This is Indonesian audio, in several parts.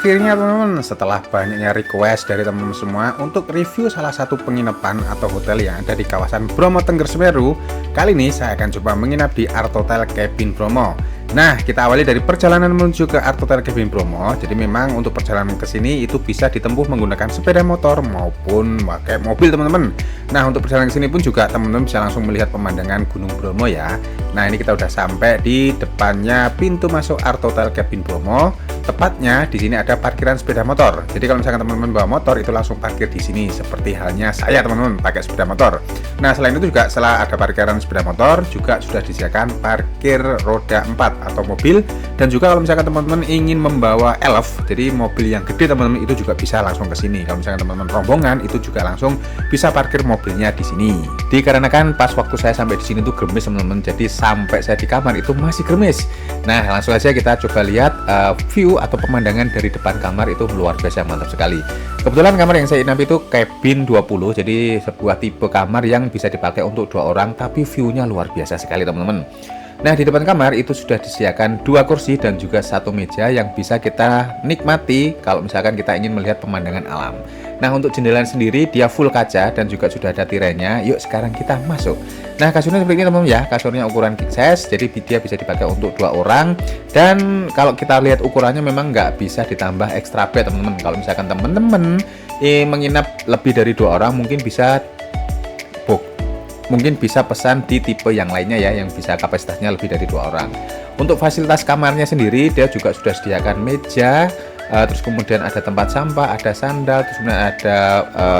Akhirnya teman-teman, setelah banyaknya request dari teman-teman semua untuk review salah satu penginapan atau hotel yang ada di kawasan Bromo Tengger Semeru, kali ini saya akan coba menginap di Art Hotel Cabin Bromo. Nah, kita awali dari perjalanan menuju ke Art Hotel Cabin Bromo. Jadi memang untuk perjalanan ke sini itu bisa ditempuh menggunakan sepeda motor maupun pakai mobil teman-teman. Nah, untuk perjalanan ke sini pun juga teman-teman bisa langsung melihat pemandangan Gunung Bromo ya. Nah, ini kita udah sampai di depannya pintu masuk Art Hotel Cabin Bromo. Tepatnya di sini ada parkiran sepeda motor. Jadi kalau misalkan teman-teman bawa motor itu langsung parkir di sini seperti halnya saya teman-teman pakai sepeda motor. Nah, selain itu juga setelah ada parkiran sepeda motor juga sudah disediakan parkir roda 4 atau mobil, dan juga kalau misalkan teman-teman ingin membawa elf, jadi mobil yang gede teman-teman itu juga bisa langsung ke sini. Kalau misalkan teman-teman rombongan itu juga langsung bisa parkir mobilnya di sini. Dikarenakan pas waktu saya sampai di sini tuh gerimis teman-teman, jadi sampai saya di kamar itu masih gerimis. Nah, langsung aja kita coba lihat view atau pemandangan dari depan kamar itu luar biasa mantap sekali. Kebetulan kamar yang saya inap itu cabin 20, jadi sebuah tipe kamar yang bisa dipakai untuk 2 orang, tapi view-nya luar biasa sekali teman-teman. Nah, di depan kamar itu sudah disediakan 2 kursi dan juga 1 meja yang bisa kita nikmati kalau misalkan kita ingin melihat pemandangan alam. Nah, untuk jendela sendiri dia full kaca dan juga sudah ada tirainya. Yuk sekarang kita masuk. Nah, kasurnya seperti ini teman-teman ya. Kasurnya ukuran king size, jadi dia bisa dipakai untuk 2 orang. Dan kalau kita lihat ukurannya memang nggak bisa ditambah extra bed teman-teman. Kalau misalkan teman-teman menginap lebih dari 2 orang mungkin bisa pesan di tipe yang lainnya ya, yang bisa kapasitasnya lebih dari 2 orang. Untuk fasilitas kamarnya sendiri dia juga sudah sediakan meja, terus kemudian ada tempat sampah, ada sandal, terus kemudian ada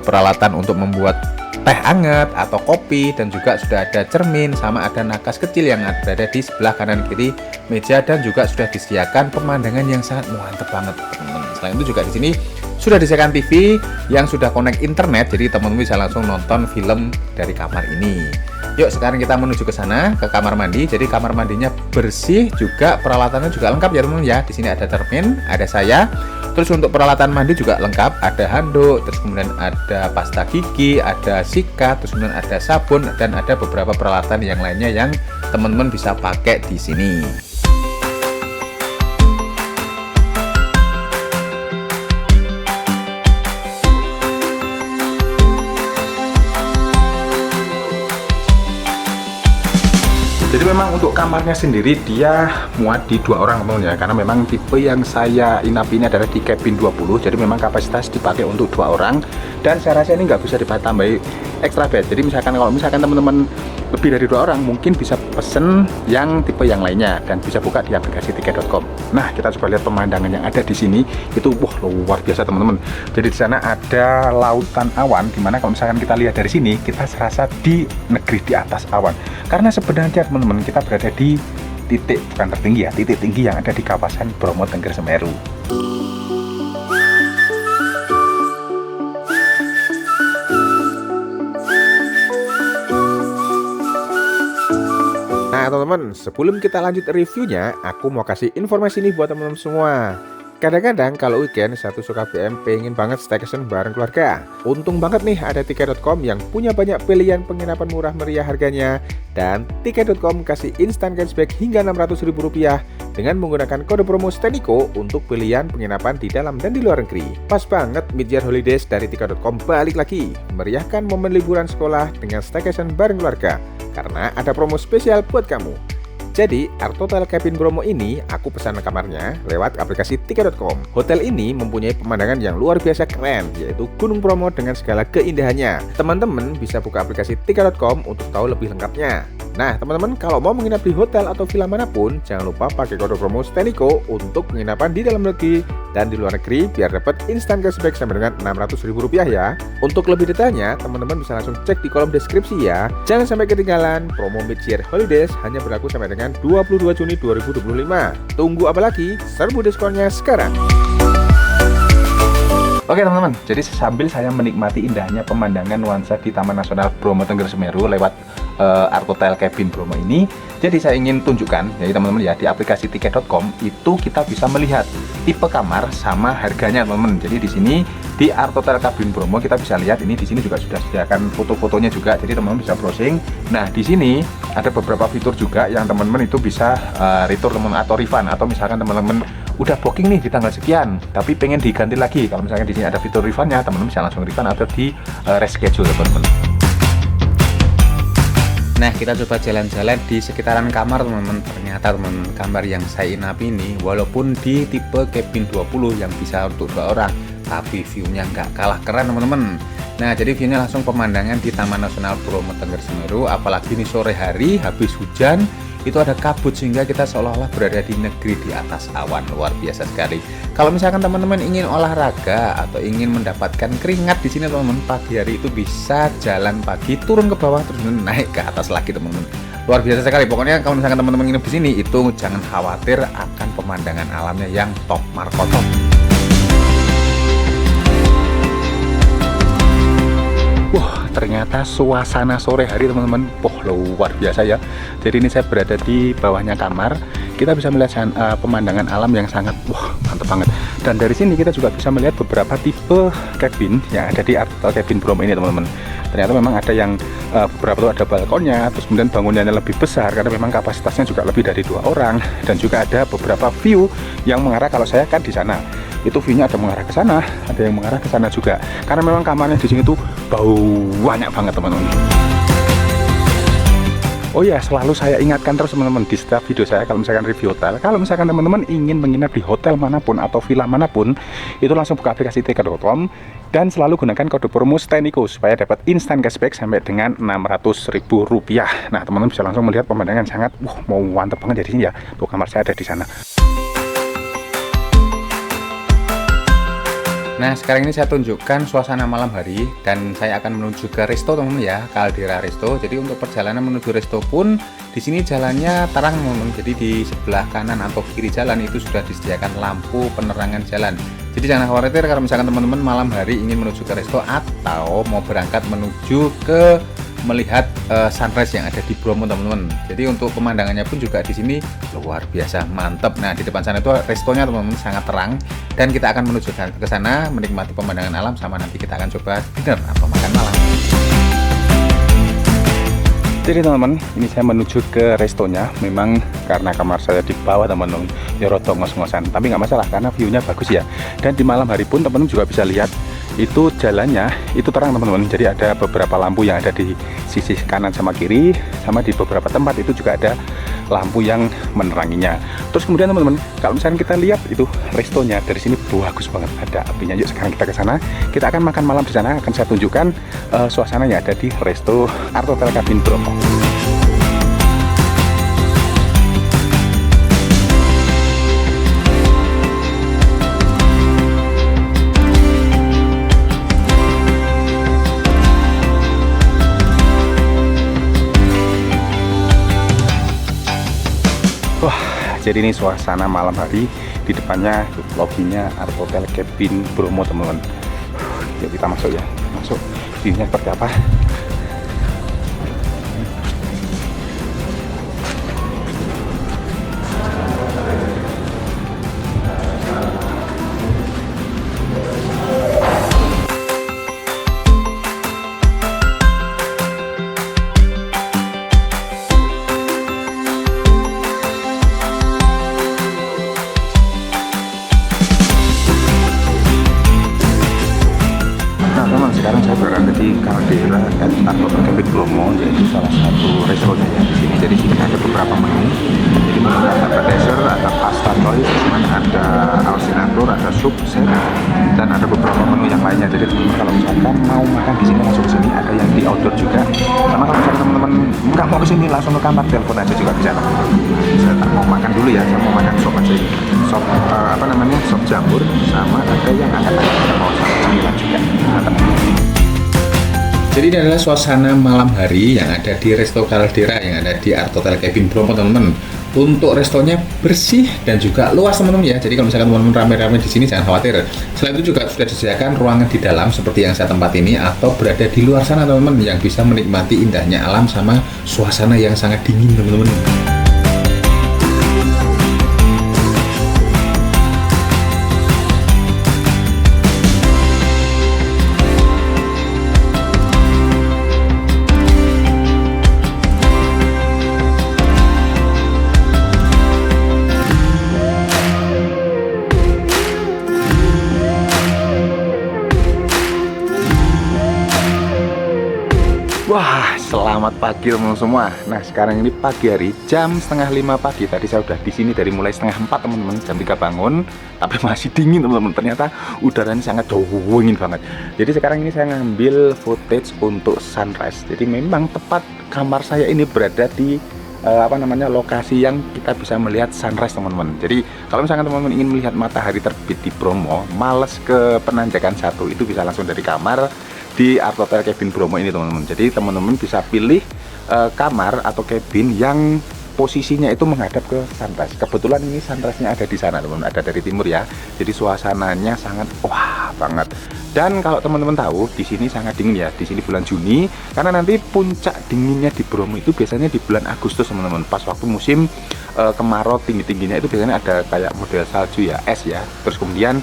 peralatan untuk membuat teh hangat atau kopi, dan juga sudah ada cermin sama ada nakas kecil yang berada di sebelah kanan kiri meja, dan juga sudah disediakan pemandangan yang sangat mantap banget teman-teman. Selain itu juga di sini sudah disediakan TV yang sudah connect internet, jadi teman-teman bisa langsung nonton film dari kamar ini. Yuk sekarang kita menuju ke sana, ke kamar mandi. Jadi kamar mandinya bersih, juga peralatannya juga lengkap ya teman-teman ya. Di sini ada cermin, ada saya. Terus untuk peralatan mandi juga lengkap, ada handuk, terus kemudian ada pasta gigi, ada sikat, terus kemudian ada sabun, dan ada beberapa peralatan yang lainnya yang teman-teman bisa pakai di sini. Jadi memang untuk kamarnya sendiri dia muat di 2 orang teman-teman ya, karena memang tipe yang saya inap ini adalah di cabin 20, jadi memang kapasitas dipakai untuk 2 orang, dan saya rasa ini nggak bisa ditambahi extra bed. Jadi kalau misalkan teman-teman lebih dari 2 orang mungkin bisa pesen yang tipe yang lainnya dan bisa buka di aplikasi tiket.com. Nah, kita coba lihat pemandangan yang ada di sini itu luar biasa teman-teman. Jadi di sana ada lautan awan, dimana kalau misalkan kita lihat dari sini kita serasa di negeri di atas awan, karena sebenarnya teman-teman kita berada di titik bukan tertinggi ya, titik tinggi yang ada di kawasan Bromo Tengger Semeru. Nah teman-teman, sebelum kita lanjut reviewnya, aku mau kasih informasi nih buat teman-teman semua. Kadang-kadang kalau weekend satu suka BM pengen banget staycation bareng keluarga. Untung banget nih ada tiket.com yang punya banyak pilihan penginapan murah meriah harganya. Dan tiket.com kasih instant cashback hingga Rp600.000 dengan menggunakan kode promo STENIKO untuk pilihan penginapan di dalam dan di luar negeri. Pas banget mid-year holidays dari tiket.com balik lagi, meriahkan momen liburan sekolah dengan staycation bareng keluarga, karena ada promo spesial buat kamu. Jadi, Art Hotel Cabin Bromo ini aku pesan kamarnya lewat aplikasi tiket.com. Hotel ini mempunyai pemandangan yang luar biasa keren, yaitu Gunung Bromo dengan segala keindahannya. Teman-teman bisa buka aplikasi tiket.com untuk tahu lebih lengkapnya. Nah, teman-teman kalau mau menginap di hotel atau villa manapun, jangan lupa pakai kode promo STENIKO untuk penginapan di dalam negeri dan di luar negeri biar dapat instant cashback sampai dengan Rp600.000 ya. Untuk lebih detailnya, teman-teman bisa langsung cek di kolom deskripsi ya. Jangan sampai ketinggalan, promo mid-year holidays hanya berlaku sampai dengan 22 Juni 2025. Tunggu apa lagi? Serbu diskonnya sekarang. Oke teman-teman, jadi sambil saya menikmati indahnya pemandangan nuansa di Taman Nasional Bromo Tengger Semeru lewat Art Hotel Cabin Bromo ini, jadi saya ingin tunjukkan, jadi teman-teman ya, di aplikasi tiket.com itu kita bisa melihat tipe kamar sama harganya teman-teman. Jadi di sini di Art Hotel Cabin Bromo kita bisa lihat ini, di sini juga sudah disediakan foto-fotonya juga, jadi teman-teman bisa browsing. Nah di sini ada beberapa fitur juga yang teman-teman itu bisa return teman-teman atau refund, atau misalkan teman-teman udah booking nih di tanggal sekian, tapi pengen diganti lagi. Kalau misalkan di sini ada fitur refundnya, teman-teman bisa langsung refund atau di reschedule, teman-teman. Nah, kita coba jalan-jalan di sekitaran kamar, teman-teman. Ternyata teman-teman, kamar yang saya inapi ini walaupun di tipe cabin 20 yang bisa untuk 2 orang, tapi view-nya nggak kalah keren, teman-teman. Nah, jadi view-nya langsung pemandangan di Taman Nasional Bromo Tengger Semeru, apalagi ini sore hari habis hujan, itu ada kabut sehingga kita seolah-olah berada di negeri di atas awan. Luar biasa sekali. Kalau misalkan teman-teman ingin olahraga atau ingin mendapatkan keringat di sini, teman-teman, pagi hari itu bisa jalan pagi, turun ke bawah terus naik ke atas lagi, teman-teman. Luar biasa sekali. Pokoknya kalau misalkan teman-teman nginep di sini itu jangan khawatir akan pemandangan alamnya yang top marko top. Wah, ternyata suasana sore hari, teman-teman, luar biasa ya. Jadi ini saya berada di bawahnya kamar, kita bisa melihat pemandangan alam yang sangat mantap banget. Dan dari sini kita juga bisa melihat beberapa tipe cabin yang ada di Artotel Cabin Bromo ini, teman-teman. Ternyata memang ada yang beberapa tuh ada balkonnya, terus kemudian bangunannya lebih besar karena memang kapasitasnya juga lebih dari 2 orang, dan juga ada beberapa view yang mengarah. Kalau saya kan di sana, itu view-nya ada mengarah ke sana, ada yang mengarah ke sana juga. Karena memang kamarnya di sini tuh banyak banget, teman-teman. Oh ya, selalu saya ingatkan terus, teman-teman, di setiap video saya kalau misalkan review hotel, kalau misalkan teman-teman ingin menginap di hotel manapun atau villa manapun, itu langsung buka aplikasi tiket.com dan selalu gunakan kode promo STAYNIKO supaya dapat instan cashback sampai dengan Rp600.000. Nah, teman-teman bisa langsung melihat pemandangan sangat mau mantap banget di sini ya. Tuh, kamar saya ada di sana. Nah, sekarang ini saya tunjukkan suasana malam hari dan saya akan menuju ke resto, teman-teman ya, Caldera Resto. Jadi untuk perjalanan menuju resto pun di sini jalannya terang, teman-teman. Jadi di sebelah kanan atau kiri jalan itu sudah disediakan lampu penerangan jalan. Jadi jangan khawatir kalau misalkan teman-teman malam hari ingin menuju ke resto atau mau berangkat menuju ke melihat sunrise yang ada di Bromo, teman-teman. Jadi untuk pemandangannya pun juga di sini luar biasa mantap. Nah, di depan sana itu restonya, teman-teman, sangat terang dan kita akan menuju ke sana menikmati pemandangan alam sama nanti kita akan coba dinner atau makan malam. Jadi teman-teman, ini saya menuju ke restonya. Memang karena kamar saya di bawah, teman-teman, ya rada ngos-ngosan, tapi nggak masalah karena view-nya bagus ya. Dan di malam hari pun teman-teman juga bisa lihat itu jalannya itu terang, teman-teman. Jadi ada beberapa lampu yang ada di sisi kanan sama kiri, sama di beberapa tempat itu juga ada lampu yang meneranginya. Terus kemudian teman-teman, kalau misalnya kita lihat itu restonya dari sini bagus banget, ada apinya. Yuk sekarang kita ke sana, kita akan makan malam di sana. Akan saya tunjukkan suasana yang ada di resto Artotel Cabin Bromo. Wah, jadi ini suasana malam hari, di depannya lobbynya Artotel Cabin Bromo, teman-teman. Yuk kita masuk ya, masuk. View-nya seperti apa? Sekarang saya berada di Caldera Artotel Cabin Bromo, yaitu salah satu restonya ya di sini. Jadi sini ada beberapa menu. Jadi menu ada appetizer, ada pasta toy, ada alsinatur, ada sup set, dan ada beberapa menu yang lainnya. Jadi teman-teman kalau misalkan mau makan di sini langsung ke sini, ada yang di outdoor juga. Sama kalau misalkan teman-teman nggak mau ke sini langsung ke kamar, telepon aja juga bisa. Saya tak mau makan dulu ya, saya mau makan sop aja. Sop sop jamur, sama ada yang akan mau sama camilan juga. Jadi ini adalah suasana malam hari yang ada di Resto Caldera yang ada di Artotel Cabin Bromo, teman-teman. Untuk restonya bersih dan juga luas, teman-teman ya. Jadi kalau misalkan teman-teman rame-rame di sini jangan khawatir. Selain itu juga sudah disediakan ruangan di dalam seperti yang saya tempat ini atau berada di luar sana, teman-teman, yang bisa menikmati indahnya alam sama suasana yang sangat dingin, teman-teman. Wah, selamat pagi teman-teman semua. Nah, sekarang ini pagi hari, jam setengah 5 pagi. Tadi saya udah di sini dari mulai setengah 4 teman-teman. Jam 3 bangun, tapi masih dingin teman-teman. Ternyata udaranya sangat dingin banget. Jadi sekarang ini saya ngambil footage untuk sunrise. Jadi memang tepat kamar saya ini berada di lokasi yang kita bisa melihat sunrise teman-teman. Jadi kalau misalkan teman-teman ingin melihat matahari terbit di Bromo, males ke penanjakan 1, itu bisa langsung dari kamar di Art Hotel Cabin Bromo ini teman-teman. Jadi teman-teman bisa pilih kamar atau cabin yang posisinya itu menghadap ke sunrise. Kebetulan ini sunrise-nya ada di sana teman-teman, ada dari timur ya. Jadi suasananya sangat wah banget. Dan kalau teman-teman tahu di sini sangat dingin ya, di sini bulan Juni, karena nanti puncak dinginnya di Bromo itu biasanya di bulan Agustus teman-teman. Pas waktu musim kemarau tinggi-tingginya itu biasanya ada kayak model salju ya, es ya. Terus kemudian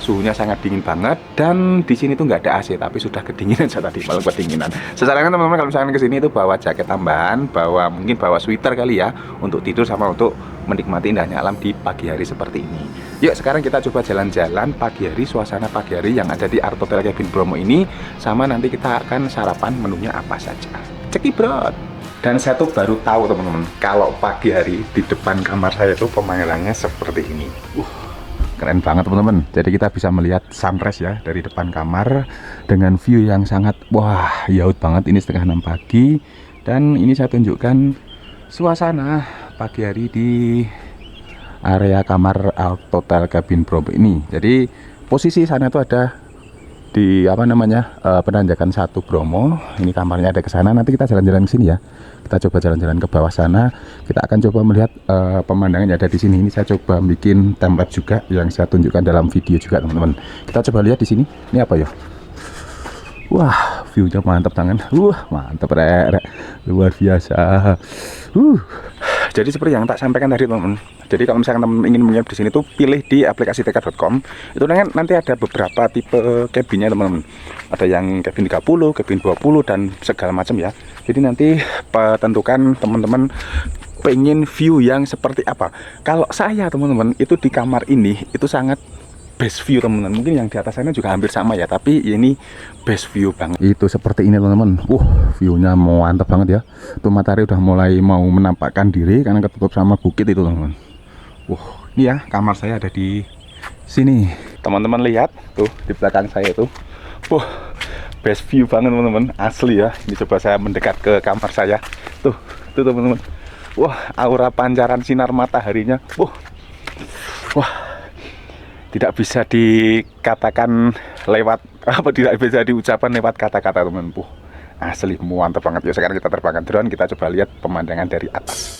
suhunya sangat dingin banget, dan di sini tuh nggak ada AC tapi sudah kedinginan saya tadi, malah kedinginan. Sesarankan teman-teman kalau misalkan kesini itu bawa jaket tambahan, mungkin bawa sweater kali ya, untuk tidur sama untuk menikmati indahnya alam di pagi hari seperti ini. Yuk sekarang kita coba jalan-jalan pagi hari, suasana pagi hari yang ada di Art Hotel Cabin Bromo ini, sama nanti kita akan sarapan menunya apa saja. Cekibrot. Dan saya tuh baru tahu teman-teman, kalau pagi hari di depan kamar saya itu pemandangannya seperti ini. Keren banget teman-teman. Jadi kita bisa melihat sunrise ya dari depan kamar dengan view yang sangat wah yaut banget. Ini setengah 6 pagi, dan ini saya tunjukkan suasana pagi hari di area kamar Art Hotel Cabin Bromo ini. Jadi posisi sana itu ada di penanjakan 1 Bromo. Ini kamarnya ada ke sana. Nanti kita jalan-jalan ke sini ya. Kita coba jalan-jalan ke bawah sana. Kita akan coba melihat pemandangan yang ada di sini. Ini saya coba bikin timelapse juga yang saya tunjukkan dalam video juga teman-teman. Kita coba lihat di sini. Ini apa ya? Wah, view-nya mantap tangan. Mantap rek. Luar biasa. Jadi seperti yang tak sampaikan tadi teman-teman. Jadi kalau misalkan teman-teman ingin melihat di sini tuh pilih di aplikasi tk.com. Itu nanti ada beberapa tipe cabinnya teman-teman. Ada yang cabin 30, cabin 20 dan segala macam ya. Jadi nanti tentukan teman-teman pengen view yang seperti apa. Kalau saya teman-teman itu di kamar ini itu sangat best view teman-teman. Mungkin yang di atas sana juga hampir sama ya, tapi ini best view banget. Itu seperti ini teman-teman. View-nya mantap banget ya. Tuh matahari udah mulai mau menampakkan diri karena ketutup sama bukit itu teman-teman. Ini ya kamar saya ada di sini. Teman-teman lihat tuh di belakang saya itu. Best view banget teman-teman. Asli ya. Ini coba saya mendekat ke kamar saya. Tuh teman-teman. Aura pancaran sinar mataharinya. Tidak bisa dikatakan lewat tidak bisa diucapkan lewat kata-kata teman. Asli mantap banget. Yuk sekarang kita terbangkan drone, kita coba lihat pemandangan dari atas.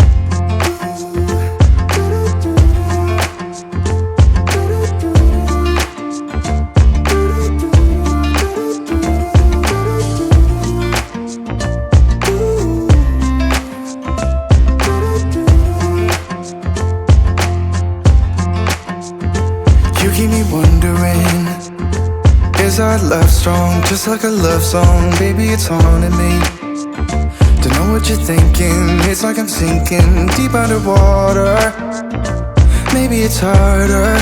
Keep me wondering, is our love strong, just like a love song? Baby, it's haunting me. Don't know what you're thinking, it's like I'm sinking deep underwater. Maybe it's harder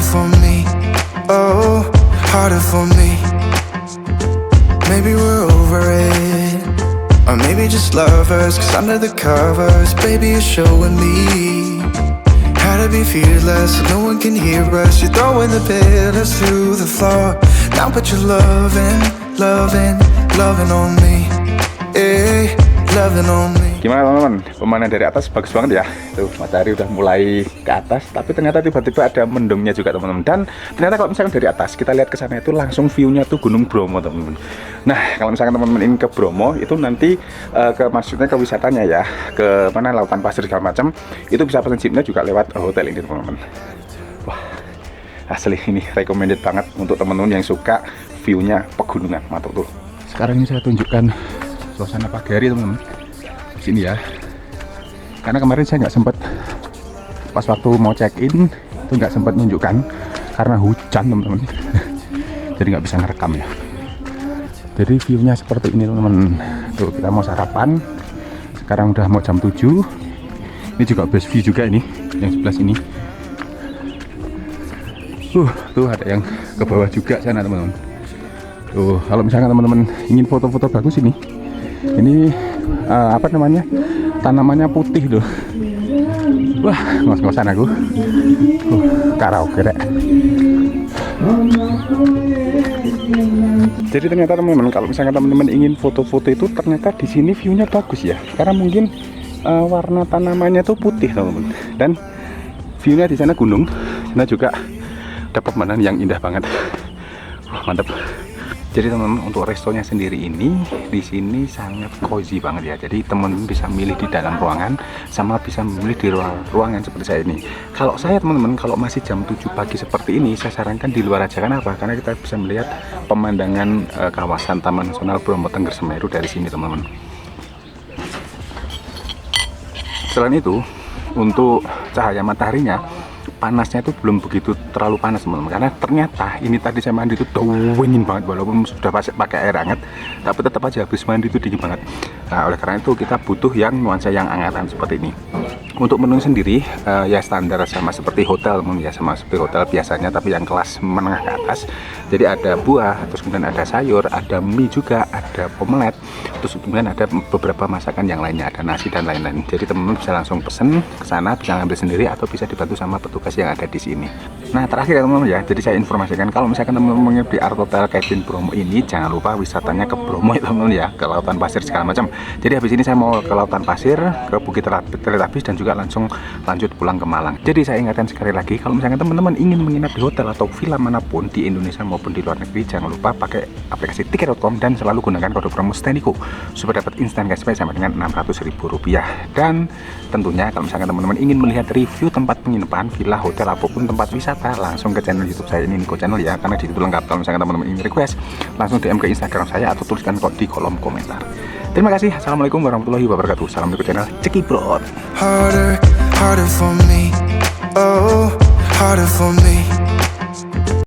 for me. Oh, harder for me. Maybe we're over it, or maybe just lovers, 'cause under the covers, baby, you're showing me how to be fearless, so no one can hear us. You're throwing the pillars through the floor. Now put your loving on me. Hey, loving on me. Gimana teman-teman? Pemandangan dari atas bagus banget ya. Tuh matahari udah mulai ke atas, tapi ternyata tiba-tiba ada mendungnya juga teman-teman. Dan ternyata kalau misalkan dari atas kita lihat ke sana itu langsung view-nya tuh Gunung Bromo teman-teman. Nah, kalau misalkan teman-teman ingin ke Bromo itu nanti maksudnya ke wisatanya ya, ke mana lautan pasir segala macam, itu bisa pesen jeepnya juga lewat hotel ini teman-teman. Asli ini recommended banget untuk teman-teman yang suka view-nya pegunungan. Mantap tuh. Sekarang ini saya tunjukkan suasana pagi hari teman-teman. Sini ya, karena kemarin saya nggak sempat pas waktu mau check in itu nggak sempat menunjukkan karena hujan teman-teman. Jadi nggak bisa ngerekam ya. Jadi view-nya seperti ini teman-teman. Tuh kita mau sarapan. Sekarang udah mau jam 7. Ini juga best view juga ini, yang sebelah sini. Tuh ada yang ke bawah juga sana teman-teman. Kalau misalkan teman-teman ingin foto-foto bagus ini apa namanya, tanamannya putih loh. Wah, ngos-ngosan aku. Karaoke deh. Jadi ternyata teman-teman, kalau misalkan teman-teman ingin foto-foto itu ternyata di sini view-nya bagus ya. Karena mungkin warna tanamannya tuh putih teman-teman. Dan view-nya di sana gunung, sana juga ada pemandangan yang indah banget. Wah, mantap. Jadi teman-teman, untuk restonya sendiri ini di sini sangat cozy banget ya. Jadi teman-teman bisa milih di dalam ruangan sama bisa memilih di luar ruangan seperti saya ini. Kalau saya teman-teman, kalau masih jam 7 pagi seperti ini, saya sarankan di luar aja. Kenapa? Karena kita bisa melihat pemandangan kawasan Taman Nasional Bromo Tengger Semeru dari sini teman-teman. Selain itu, untuk cahaya mataharinya, panasnya itu belum begitu terlalu panas teman-teman, karena ternyata ini tadi saya mandi itu dingin banget, walaupun sudah pakai air hangat tapi tetap aja habis mandi itu dingin banget. Nah, oleh karena itu kita butuh yang nuansa yang angatan seperti ini. Untuk menu sendiri ya standar sama seperti hotel teman ya, sama seperti hotel biasanya tapi yang kelas menengah ke atas. Jadi ada buah, terus kemudian ada sayur, ada mie juga, ada omelet, terus kemudian ada beberapa masakan yang lainnya, ada nasi dan lain-lain. Jadi teman-teman bisa langsung pesen ke sana, bisa ngambil sendiri atau bisa dibantu sama petugas yang ada di sini. Nah, terakhir ya teman-teman ya, jadi saya informasikan kalau misalkan teman-teman menginap di Artotel Cabin Bromo ini, jangan lupa wisatanya ke Bromo ya teman-teman ya, ke lautan pasir segala macam. Jadi habis ini saya mau ke lautan pasir, ke Bukit Teletabis dan juga langsung lanjut pulang ke Malang. Jadi saya ingatkan sekali lagi, kalau misalkan teman-teman ingin menginap di hotel atau villa manapun di Indonesia maupun di luar negeri, jangan lupa pakai aplikasi tiket.com dan selalu gunakan kode promo Standiko supaya dapat instan cashback sampai dengan Rp600.000. Dan tentunya kalau misalkan teman-teman ingin melihat review tempat penginapan, villa, hotel apapun tempat wisata, langsung ke channel YouTube saya ini, Niko Channel ya, karena di situ lengkap. Kalau misalkan teman-teman ingin request, langsung DM ke Instagram saya atau tuliskan di kolom komentar. Terima kasih. Assalamualaikum warahmatullahi wabarakatuh. Salam Niko Channel. Cekibrot. Harder for me, oh, harder for me.